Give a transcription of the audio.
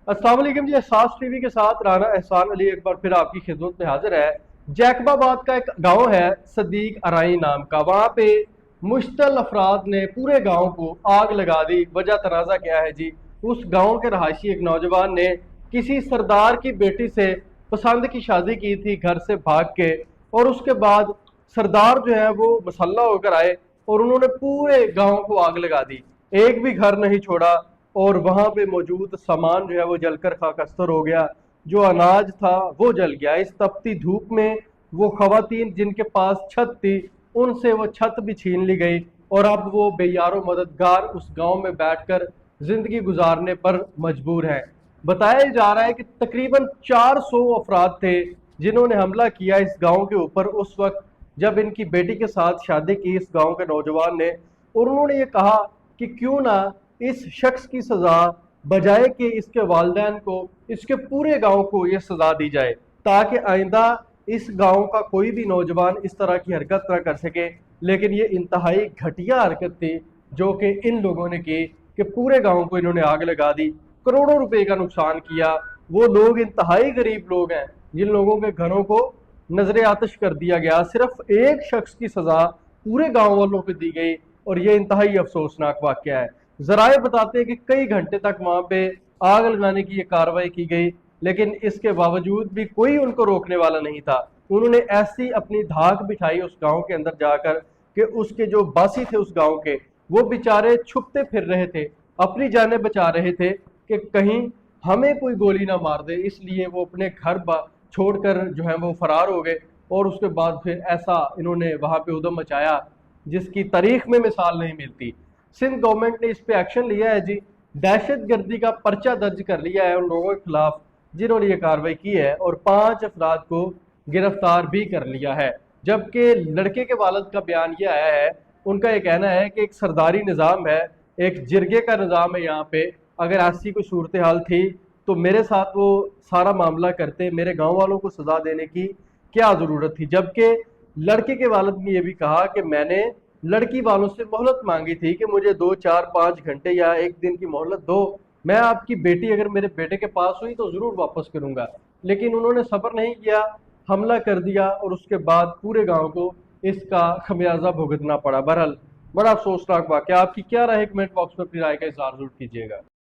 अस्सलाम वालेकुम जी। एहसास टीवी के साथ राना एहसान अली एक बार फिर आपकी खिदमत में हाजिर है। जैकबाबाद का एक गांव है सदीक अराई नाम का। वहां पे मुश्तल अफराद ने पूरे गांव को आग लगा दी। वजह तनाज़ा क्या है जी? उस गांव के रहायशी एक नौजवान ने किसी सरदार की बेटी से पसंद की शादी की थी घर से भाग के, और उसके बाद सरदार जो है वो मसल्ला होकर आए और उन्होंने पूरे गांव को आग लगा दी। एक भी घर नहीं छोड़ा और वहां पे मौजूद सामान जो है वो जलकर खाकस्तर हो गया। जो अनाज था वो जल गया। इस तपती धूप में वो खवातीन जिनके पास छत थी, उनसे वो छत भी छीन ली गई, और अब वो बेयारो मददगार उस गांव में बैठकर जिंदगी गुजारने पर मजबूर हैं। बताया जा रहा है कि तकरीबन 400 अफराद थे जिन्होंने हमला किया इस गांव के ऊपर उस वक्त जब इनकी बेटी के साथ शादी की इस गांव के नौजवान ने। और उन्होंने ये कहा कि क्यों ना इस शख्स की सजा बजाय कि इसके वालिदैन को, इसके पूरे गांव को ये सजा दी जाए, ताकि आइंदा इस गांव का कोई भी नौजवान इस तरह की हरकत ना कर सके। लेकिन ये इंतहाई घटिया हरकत थी जो कि इन लोगों ने की कि पूरे गांव को इन्होंने आग लगा दी, करोड़ों रुपए का नुकसान किया। वो लोग इंतहाई गरीब लोग हैं जिन लोगों के घरों को नजर आतिश कर दिया गया। सिर्फ एक शख्स की सजा पूरे गांव वालों को दी गई, और ये इंतहाई अफसोसनाक वाकया है। जराए बताते हैं कि कई घंटे तक वहां पे आग लगाने की ये कार्रवाई की गई, लेकिन इसके बावजूद भी कोई उनको रोकने वाला नहीं था। उन्होंने ऐसी अपनी धाक बिठाई उस गांव के अंदर जाकर कि उसके जो बासी थे उस गांव के, वो बेचारे छुपते फिर रहे थे, अपनी जानें बचा रहे थे कि कहीं हमें कोई गोली ना मार दे। इसलिए वो अपने घर छोड़कर जो है वो फरार हो गए। और उसके बाद फिर ऐसा इन्होंने वहां पे उधम मचाया जिसकी तारीख में मिसाल नहीं मिलती। सिंध गवर्नमेंट ने इस पे एक्शन लिया है जी। दहशत गर्दी का पर्चा दर्ज कर लिया है उन लोगों के खिलाफ जिन्होंने ये कार्रवाई की है, और 5 अफराद को गिरफ्तार भी कर लिया है। जबकि लड़के के वालिद का बयान ये आया है, उनका ये कहना है कि एक सरदारी निज़ाम है, एक जिरगे का निज़ाम है यहाँ पे। अगर ऐसी कोई सूरत हाल थी तो मेरे साथ वो सारा मामला करते, मेरे गांव वालों को सजा देने की क्या ज़रूरत थी। जबकि लड़के के वालिद ने यह भी कहा कि मैंने लड़की वालों से मोहलत मांगी थी कि मुझे 2 4 5 घंटे या एक दिन की मोहलत दो, मैं आपकी बेटी अगर मेरे बेटे के पास हुई तो ज़रूर वापस करूंगा। लेकिन उन्होंने सब्र नहीं किया, हमला कर दिया, और उसके बाद पूरे गांव को इसका खमियाजा भुगतना पड़ा। बहरहाल बड़ा अफसोसनाक वाकया। आपकी क्या राय है? कमेंट बॉक्स में अपनी राय का इजहार जरूर कीजिएगा।